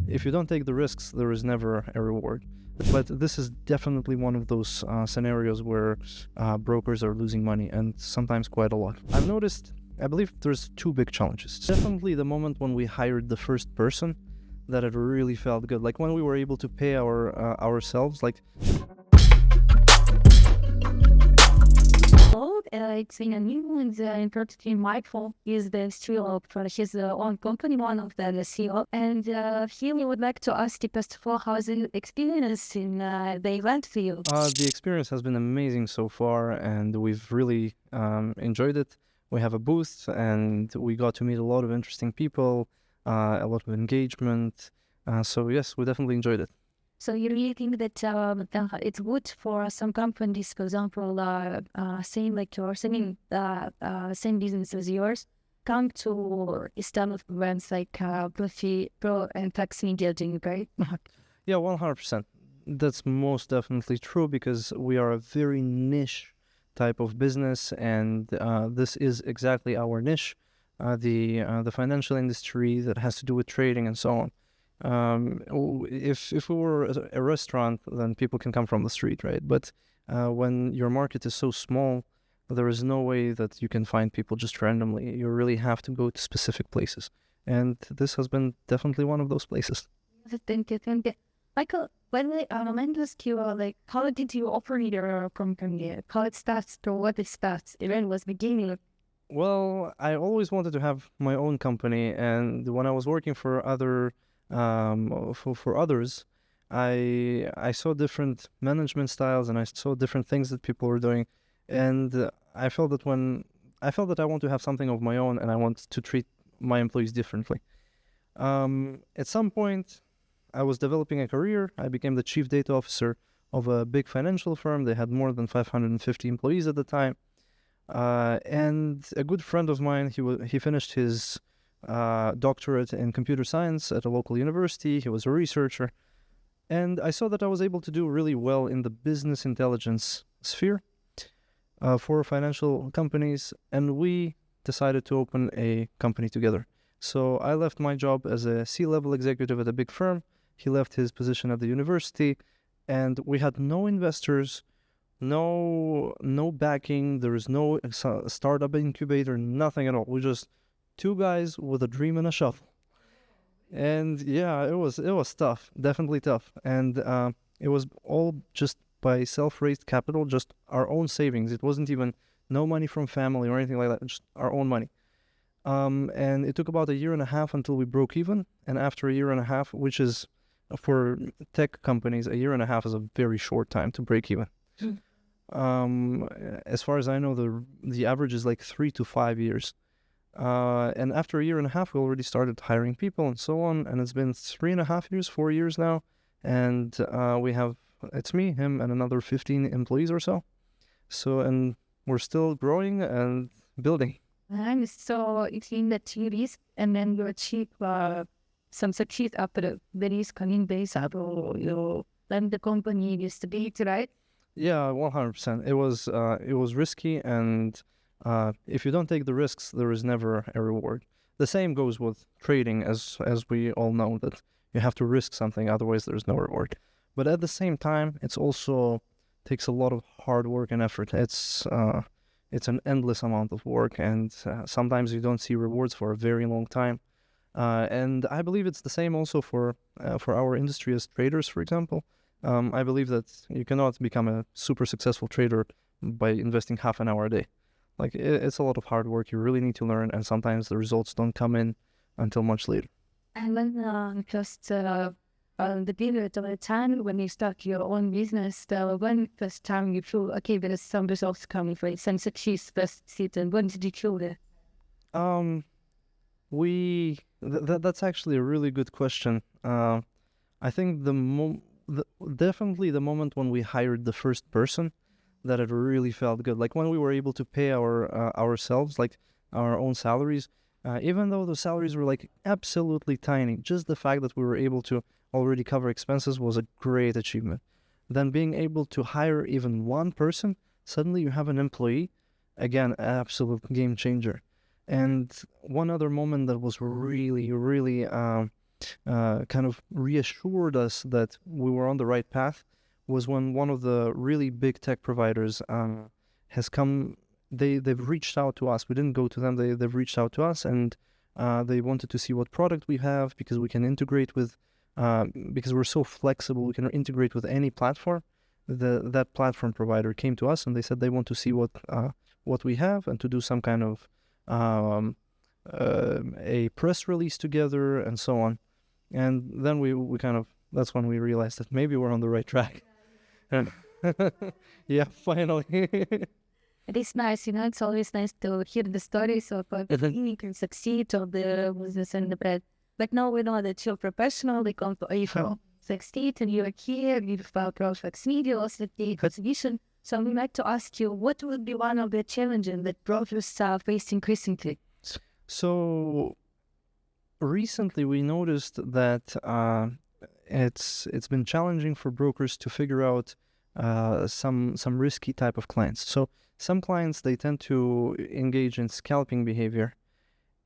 if you don't take the risks, there is never a reward. But this is definitely one of those scenarios where brokers are losing money, and sometimes quite a lot. I've noticed, I believe there's two big challenges. Definitely the moment when we hired the first person, that it really felt good. Like when we were able to pay ourselves, like it's in a new introducing Michael is the CEO of his own company, one of the CEO, and he would like to ask you first of all, how is the experience in the event for you? The experience has been amazing so far, and we've really enjoyed it. We have a booth, and we got to meet a lot of interesting people, a lot of engagement. So yes, we definitely enjoyed it. So you really think that it's good for some companies, for example, same like yours, same business as yours, come to stand-up events like ProFX Media doing, right? Yeah, 100%. That's most definitely true, because we are a very niche type of business, and this is exactly our niche, the financial industry that has to do with trading and so on. If we were a restaurant, then people can come from the street, right? But when your market is so small, there is no way that you can find people just randomly. You really have to go to specific places, and this has been definitely one of those places. Thank you. Michael, when I ask you, like, how did you operate your company? How it starts to what it starts? Even was beginning. Well, I always wanted to have my own company, and when I was working for others, I saw different management styles, and I saw different things that people were doing, and I felt that I want to have something of my own, and I want to treat my employees differently. At some point, I was developing a career. I became the chief data officer of a big financial firm. They had more than 550 employees at the time. And a good friend of mine, he finished his doctorate in computer science at a local university. He was a researcher. And I saw that I was able to do really well in the business intelligence sphere for financial companies. And we decided to open a company together. So I left my job as a C-level executive at a big firm. He left his position at the university, and we had no investors, no backing. There was no startup incubator, nothing at all. We just two guys with a dream and a shovel. And yeah, it was tough, definitely tough. And it was all just by self-raised capital, just our own savings. It wasn't even no money from family or anything like that, just our own money. And it took about a year and a half until we broke even. And after a year and a half, which is for tech companies, a year and a half is a very short time to break even. As far as I know, the average is like 3 to 5 years. And after a year and a half, we already started hiring people and so on. And it's been 3.5 years, 4 years now. And it's me, him, and another 15 employees or so. And we're still growing and building. So it means that you risk and then you achieve some success after the risk coming base up, you then the company used to be, right? Yeah, 100%. It was risky, and if you don't take the risks, there is never a reward. The same goes with trading, as we all know, that you have to risk something, otherwise there's no reward. But at the same time, it's also takes a lot of hard work and effort. It's an endless amount of work, and sometimes you don't see rewards for a very long time. And I believe it's the same also for our industry as traders, for example. I believe that you cannot become a super successful trader by investing half an hour a day. Like, it's a lot of hard work. You really need to learn, and sometimes the results don't come in until much later. And then just the period of the time when you start your own business, when first time you feel, okay, there is some results coming for it, some success first season, when did you feel that? That's actually a really good question. I think definitely the moment when we hired the first person, that it really felt good. Like when we were able to pay ourselves, like our own salaries, even though the salaries were like absolutely tiny, just the fact that we were able to already cover expenses was a great achievement. Then being able to hire even one person, suddenly you have an employee, again, absolute game changer. And one other moment that was really, really kind of reassured us that we were on the right path was when one of the really big tech providers has come. They've reached out to us. We didn't go to them. They've reached out to us, and they wanted to see what product we have, because we can integrate with, because we're so flexible, we can integrate with any platform. That platform provider came to us and they said they want to see what we have and to do some kind of a press release together and so on. And then we kind of, that's when we realized that maybe we're on the right track. Yeah, finally. It is nice, it's always nice to hear the stories of you can succeed of the business and the brand. But now we know that you're professional, you succeed, and you're here, you've ProFX videos, the exhibition. So we'd like to ask you, what would be one of the challenges that brokers are facing recently? So recently we noticed that it's been challenging for brokers to figure out some risky type of clients. So some clients, they tend to engage in scalping behavior,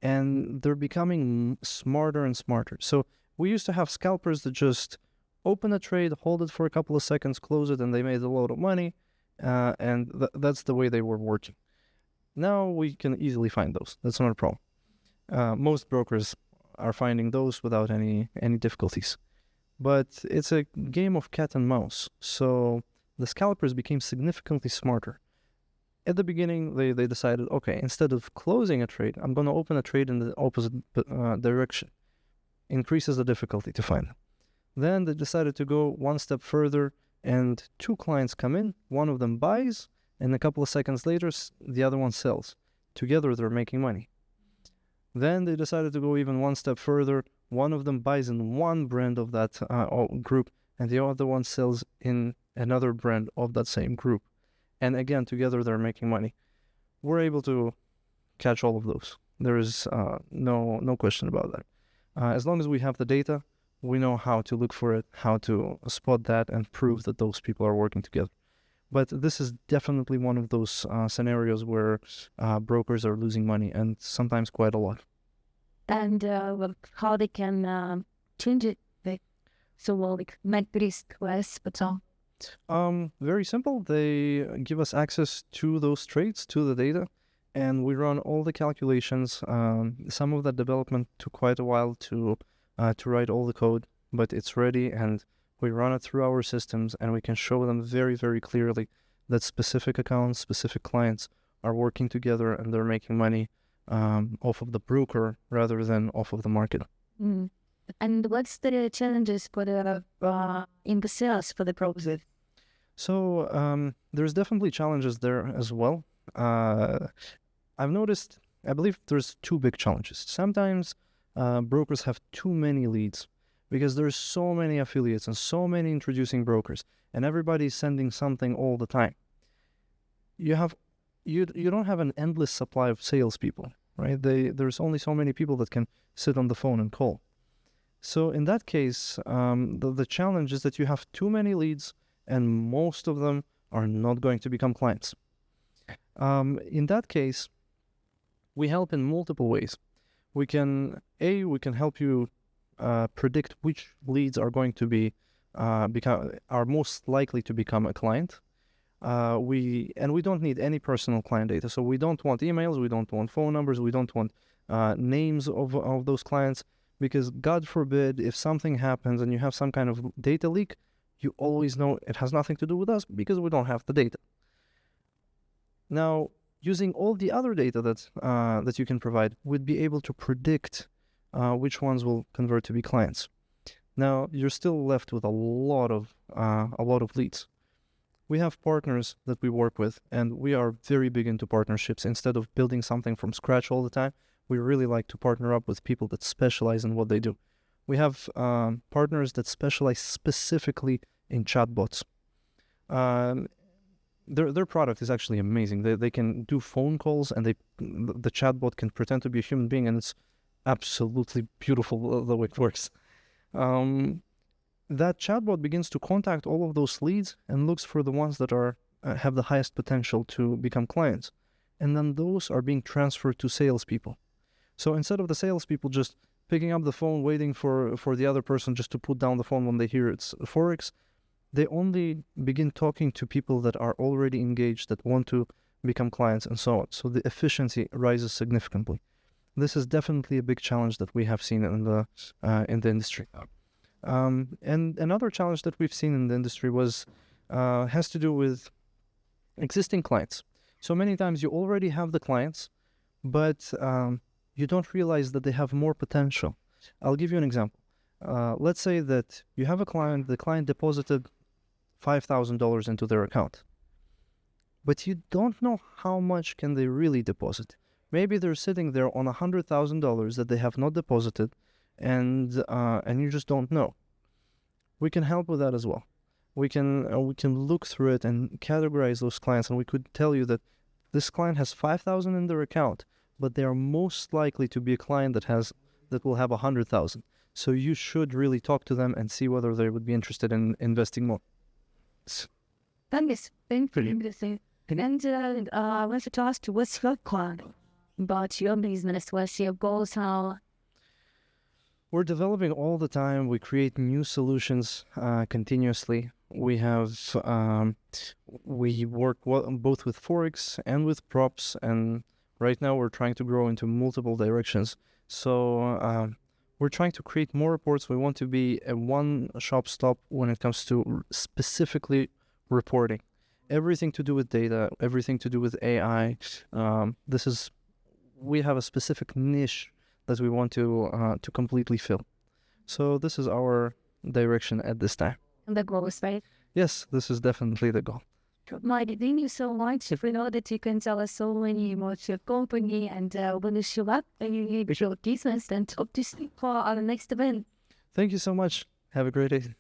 and they're becoming smarter and smarter. So we used to have scalpers that just open a trade, hold it for a couple of seconds, close it, and they made a load of money, and that's the way they were working. Now we can easily find those. That's not a problem. Most brokers are finding those without any difficulties. But it's a game of cat and mouse. So the scalpers became significantly smarter. At the beginning, they decided, okay, instead of closing a trade, I'm going to open a trade in the opposite direction. Increases the difficulty to find them. Then they decided to go one step further, and two clients come in, one of them buys, and a couple of seconds later, the other one sells. Together, they're making money. Then they decided to go even one step further. One of them buys in one brand of that group, and the other one sells in another brand of that same group. And again, together they're making money. We're able to catch all of those. There is no question about that. As long as we have the data, we know how to look for it, how to spot that, and prove that those people are working together. But this is definitely one of those scenarios where brokers are losing money, and sometimes quite a lot. And how they can change it, make risk less, but so. Very simple. They give us access to those trades, to the data, and we run all the calculations. Some of that development took quite a while to write all the code, but it's ready, and we run it through our systems, and we can show them very, very clearly that specific accounts, specific clients are working together, and they're making money off of the broker rather than off of the market. Mm. And what's the challenges for the in the sales for the brokers? So there's definitely challenges there as well. I've noticed, I believe there's two big challenges. Sometimes brokers have too many leads because there's so many affiliates and so many introducing brokers, and everybody's sending something all the time. You don't have an endless supply of salespeople, right? There's only so many people that can sit on the phone and call. So in that case, the challenge is that you have too many leads, and most of them are not going to become clients. In that case, we help in multiple ways. We can help you predict which leads are going to be are most likely to become a client. We don't need any personal client data, so we don't want emails, we don't want phone numbers, we don't want names of those clients, because God forbid if something happens and you have some kind of data leak, you always know it has nothing to do with us because we don't have the data. Now, using all the other data that you can provide, we'd be able to predict which ones will convert to be clients. Now, you're still left with a lot of leads. We have partners that we work with, and we are very big into partnerships. Instead of building something from scratch all the time, we really like to partner up with people that specialize in what they do. We have partners that specialize specifically in chatbots. Their product is actually amazing. They can do phone calls, and the chatbot can pretend to be a human being, and it's absolutely beautiful the way it works. That chatbot begins to contact all of those leads and looks for the ones that have the highest potential to become clients. And then those are being transferred to salespeople. So instead of the salespeople just picking up the phone, waiting for the other person just to put down the phone when they hear it's Forex. They only begin talking to people that are already engaged, that want to become clients and so on. So the efficiency rises significantly. This is definitely a big challenge that we have seen in the industry. And another challenge that we've seen in the industry has to do with existing clients. So many times you already have the clients, but you don't realize that they have more potential. I'll give you an example. Let's say that you have a client, the client deposited $5,000 into their account, but you don't know how much can they really deposit. Maybe they're sitting there on $100,000 that they have not deposited, and you just don't know. We can help with that as well. We can look through it and categorize those clients, and we could tell you that this client has 5,000 in their account, but they are most likely to be a client that will have 100,000. So you should really talk to them and see whether they would be interested in investing more. That is very interesting. And I want to ask you, what's your plan about your business? What's your goals? How? We're developing all the time. We create new solutions continuously. We work both with Forex and with props, and right now we're trying to grow into multiple directions. So we're trying to create more reports. We want to be a one-shop stop when it comes to specifically reporting. Everything to do with data, everything to do with AI. We have a specific niche that we want to completely fill. So this is our direction at this time. The goal is right. Yes, this is definitely the goal. Mike, thank you so much. We know that you can tell us so many about your company, and we wish you luck in your business, and hope to see you for our next event. Thank you so much. Have a great day.